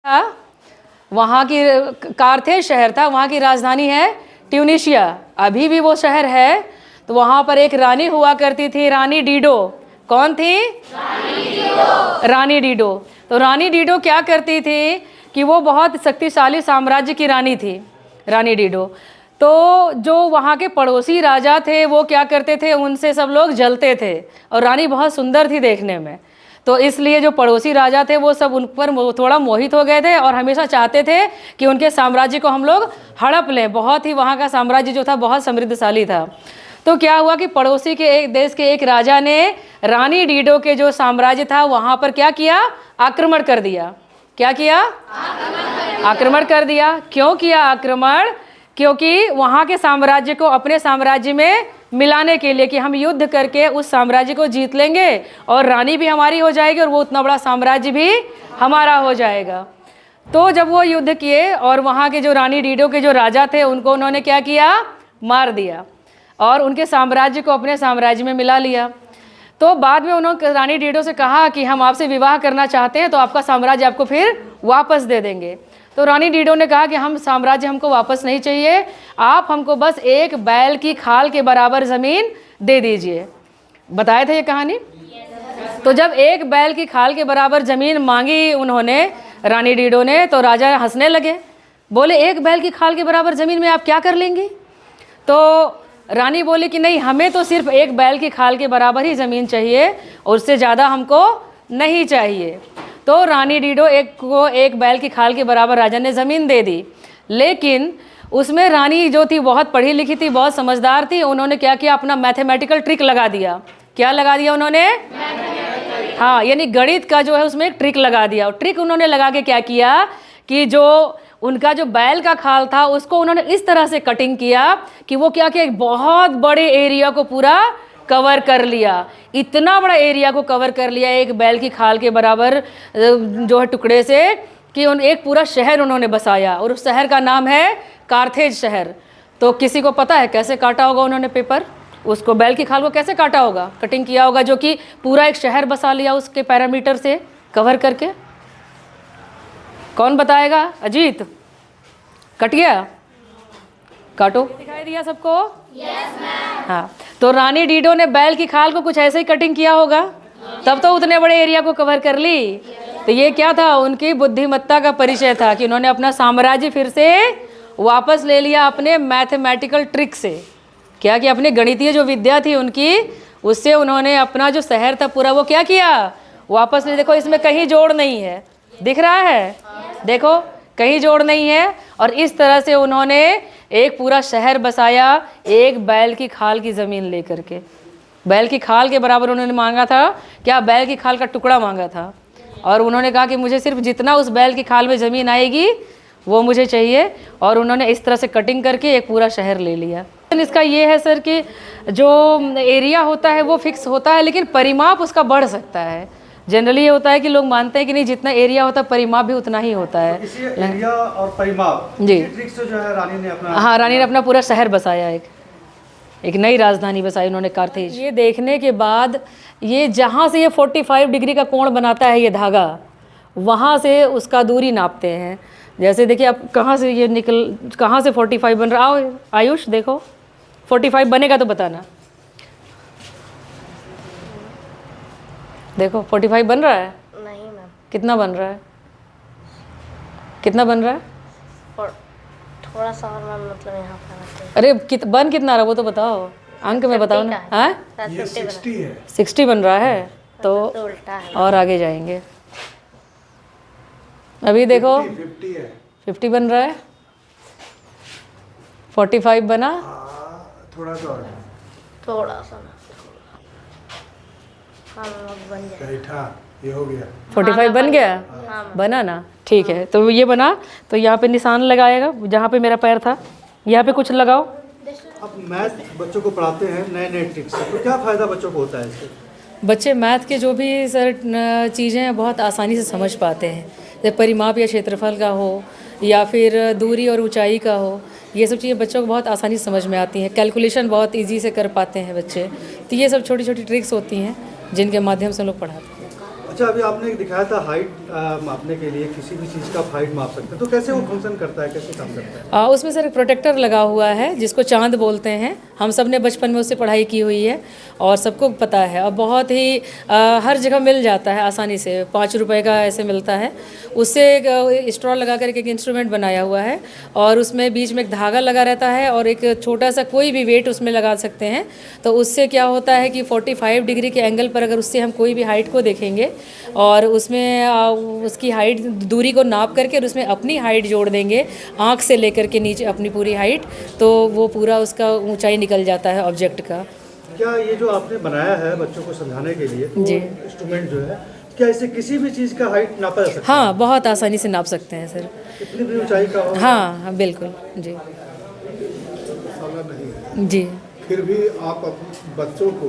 वहाँ की कारथेज शहर था, वहाँ की राजधानी है ट्यूनिशिया, अभी भी वो शहर है। तो वहाँ पर एक रानी हुआ करती थी, रानी डीडो। कौन थी? रानी डीडो। तो रानी डीडो क्या करती थी कि वो बहुत शक्तिशाली साम्राज्य की रानी थी, रानी डीडो। तो जो वहाँ के पड़ोसी राजा थे वो क्या करते थे, उनसे सब लोग जलते थे, और रानी बहुत सुंदर थी देखने में। तो इसलिए जो पड़ोसी राजा थे वो सब उन पर थोड़ा मोहित हो गए थे और हमेशा चाहते थे कि उनके साम्राज्य को हम लोग हड़प लें। बहुत ही वहाँ का साम्राज्य जो था बहुत समृद्धशाली था। तो क्या हुआ कि पड़ोसी के एक देश के एक राजा ने रानी डीडो के जो साम्राज्य था वहाँ पर क्या किया, आक्रमण कर दिया। क्या किया? आक्रमण कर दिया। क्यों किया आक्रमण? क्योंकि वहाँ के साम्राज्य को अपने साम्राज्य में मिलाने के लिए कि हम युद्ध करके उस साम्राज्य को जीत लेंगे और रानी भी हमारी हो जाएगी और वो उतना बड़ा साम्राज्य भी हमारा हो जाएगा। तो जब वो युद्ध किए और वहाँ के जो रानी डीडो के जो राजा थे उनको उन्होंने क्या किया, मार दिया और उनके साम्राज्य को अपने साम्राज्य में मिला लिया। तो बाद में उन्होंने रानी डीडो से कहा कि हम आपसे विवाह करना चाहते हैं तो आपका साम्राज्य आपको फिर वापस दे देंगे। तो रानी डीडो ने कहा कि हम साम्राज्य हमको वापस नहीं चाहिए, आप हमको बस एक बैल की खाल के बराबर ज़मीन दे दीजिए। बताए थे ये कहानी। तो जब एक बैल की खाल के बराबर ज़मीन मांगी उन्होंने, रानी डीडो ने, तो राजा हंसने लगे, बोले एक बैल की खाल के बराबर ज़मीन में आप क्या कर लेंगी? तो रानी बोली कि नहीं, हमें तो सिर्फ एक बैल की खाल के बराबर ही ज़मीन चाहिए और उससे ज़्यादा हमको नहीं चाहिए। तो रानी डीडो को एक बैल की खाल के बराबर राजा ने ज़मीन दे दी। लेकिन उसमें रानी जो थी बहुत पढ़ी लिखी थी, बहुत समझदार थी, उन्होंने क्या किया, अपना मैथमेटिकल ट्रिक लगा दिया। क्या लगा दिया उन्होंने? हाँ, यानी गणित का जो है उसमें एक ट्रिक लगा दिया। और ट्रिक उन्होंने लगा के क्या किया कि जो उनका जो बैल का खाल था उसको उन्होंने इस तरह से कटिंग किया कि वो क्या किया, एक बहुत बड़े एरिया को पूरा कवर कर लिया। इतना बड़ा एरिया को कवर कर लिया एक बैल की खाल के बराबर जो है टुकड़े से, कि एक पूरा शहर उन्होंने बसाया और उस शहर का नाम है कारथेज शहर। तो किसी को पता है कैसे काटा होगा उन्होंने पेपर, उसको बैल की खाल को कैसे काटा होगा, कटिंग किया होगा, जो कि पूरा एक शहर बसा लिया उसके पैरामीटर से कवर करके? कौन बताएगा? अजीत, कट गया? काटो। दिखाई दिया सबको? Yes ma'am. हाँ, तो रानी डीडो ने बैल की खाल को कुछ ऐसे ही कटिंग किया होगा, तब तो उतने बड़े एरिया को कवर कर ली। तो ये क्या था, उनकी बुद्धिमत्ता का परिचय था कि उन्होंने अपना साम्राज्य फिर से वापस ले लिया अपने मैथमेटिकल ट्रिक से। क्या कि अपनी गणितीय जो विद्या थी उनकी, उससे उन्होंने अपना जो शहर था पूरा वो क्या किया, वापस ले। देखो इसमें कहीं जोड़ नहीं है, दिख रहा है? देखो कहीं जोड़ नहीं है। और इस तरह से उन्होंने एक पूरा शहर बसाया एक बैल की खाल की ज़मीन लेकर के। बैल की खाल के बराबर उन्होंने मांगा था, क्या बैल की खाल का टुकड़ा मांगा था, और उन्होंने कहा कि मुझे सिर्फ जितना उस बैल की खाल में ज़मीन आएगी वो मुझे चाहिए। और उन्होंने इस तरह से कटिंग करके एक पूरा शहर ले लिया। इसका ये है सर कि जो एरिया होता है वो फिक्स होता है, लेकिन परिमाप उसका बढ़ सकता है। जनरली ये होता है कि लोग मानते हैं कि नहीं, जितना एरिया होता है परिमाप भी उतना ही होता है। इसी एरिया और परिमाप जी, ट्रिक से जो है रानी ने अपना, हाँ, रानी ने अपना पूरा शहर बसाया, एक नई राजधानी बसाई उन्होंने, कारथेज। ये देखने के बाद ये जहाँ से ये 45 डिग्री का कोण बनाता है ये धागा, वहाँ से उसका दूरी नापते हैं। जैसे देखिए आप कहाँ से ये कहाँ से 45 बन रहा। आओ आयुष, देखो 45 बनेगा तो बताना। देखो 45 बन रहा है? नहीं मैम। कितना बन रहा है? कितना बन रहा है? और थोड़ा सा और मैम, मतलब यहाँ पर अरे बन कितना रहा वो तो बताओ, अंक में बताओ ना। हाँ, ये 60 है। 60 बन रहा है तो उल्टा है। और आगे जाएंगे। अभी देखो 50 है। 50 बन रहा है, 45 बना, थोड़ा सा और थोड़ा सा हाँ मैम, बन जाए। बैठा, ये हो गया 45 बन गया, बना ना? ठीक है, तो ये बना। तो यहाँ पे निशान लगाएगा जहाँ पे मेरा पैर था, यहाँ पे कुछ लगाओ। अब मैथ बच्चों को पढ़ाते हैं नए नए ट्रिक्स से, तो क्या फ़ायदा बच्चों को होता है इससे? बच्चे मैथ के जो भी सर चीज़ें हैं बहुत आसानी से समझ पाते हैं। जैसे परिमाप या क्षेत्रफल का हो या फिर दूरी और ऊंचाई का हो, ये सब चीज़ें बच्चों को बहुत आसानी से समझ में आती हैं। कैलकुलेशन बहुत इजी से कर पाते हैं बच्चे। तो ये सब छोटी छोटी ट्रिक्स होती हैं जिनके माध्यम से लोग पढ़ाते हैं। अच्छा, अभी आपने दिखाया था हाइट मापने के लिए किसी भी चीज़ का आप हाइट माप सकते हैं, तो कैसे वो फंक्शन करता है, कैसे काम करता है? उसमें सर एक प्रोटेक्टर लगा हुआ है जिसको चांद बोलते हैं। हम सब ने बचपन में उससे पढ़ाई की हुई है और सबको पता है, और बहुत ही हर जगह मिल जाता है आसानी से, 5 रुपए का ऐसे मिलता है। उससे एक स्ट्रॉ लगा कर एक इंस्ट्रूमेंट बनाया हुआ है और उसमें बीच में एक धागा लगा रहता है और एक छोटा सा कोई भी वेट उसमें लगा सकते हैं। तो उससे क्या होता है कि 45 डिग्री के एंगल पर अगर उससे हम कोई भी हाइट को देखेंगे और उसमें उसकी हाइट दूरी को नाप करके और उसमें अपनी हाइट जोड़ देंगे, आँख से लेकर के नीचे अपनी पूरी हाइट, तो वो पूरा उसका ऊंचाई निकल जाता है ऑब्जेक्ट का। क्या ये जो आपने बनाया है बच्चों को समझाने के लिए, तो जी। इंस्ट्रूमेंट जो है, क्या इससे किसी भी चीज़ का हाइट नापा जा सकता है? हाँ, बहुत आसानी से नाप सकते हैं सर। कितनी भी ऊंचाई का हो? हाँ, बिल्कुल जी साला नहीं है, जी। फिर भी आप अपने बच्चों को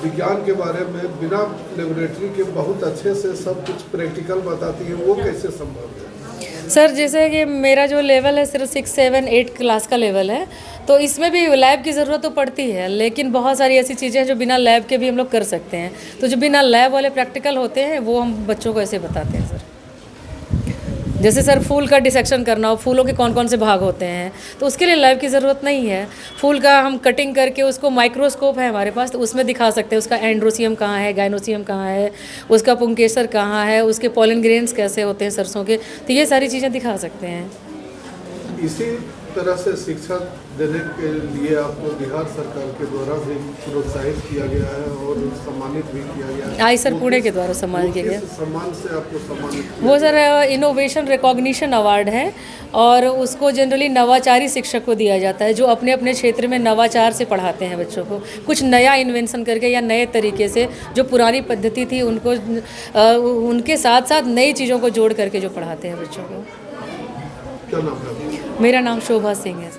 विज्ञान के बारे में बिना लेबोरेटरी के बहुत अच्छे से सब कुछ प्रैक्टिकल बताती हैं, वो कैसे संभव है? सर जैसे कि मेरा जो लेवल है सिर्फ 6, 7, 8 क्लास का लेवल है, तो इसमें भी लैब की ज़रूरत तो पड़ती है, लेकिन बहुत सारी ऐसी चीज़ें हैं जो बिना लैब के भी हम लोग कर सकते हैं। तो जो बिना लैब वाले प्रैक्टिकल होते हैं वो हम बच्चों को ऐसे बताते हैं सर। जैसे सर फूल का डिसेक्शन करना हो, फूलों के कौन कौन से भाग होते हैं, तो उसके लिए लैब की ज़रूरत नहीं है। फूल का हम कटिंग करके उसको माइक्रोस्कोप है हमारे पास, तो उसमें दिखा सकते हैं उसका एंड्रोसियम कहाँ है, गाइनोसियम कहाँ है, उसका पुंकेसर कहाँ है, उसके पॉलन ग्रेन्स कैसे होते हैं सरसों के, तो ये सारी चीज़ें दिखा सकते हैं। इसी तरह से शिक्षा देने के लिए आपको बिहार सरकार के द्वारा भी प्रोत्साहित किया गया है और सम्मानित भी किया गया है। आई सर पुणे के द्वारा सम्मानित किया गया। किस सम्मान से आपको सम्मानित किया? वो सर इनोवेशन रिकॉग्निशन अवार्ड है और उसको जनरली नवाचारी शिक्षक को दिया जाता है जो अपने अपने क्षेत्र में नवाचार से पढ़ाते हैं बच्चों को, कुछ नया इन्वेंशन करके या नए तरीके से, जो पुरानी पद्धति थी उनको उनके साथ साथ नई चीज़ों को जोड़ करके जो पढ़ाते हैं बच्चों को। क्या नाम है? मेरा नाम शोभा सिंह है।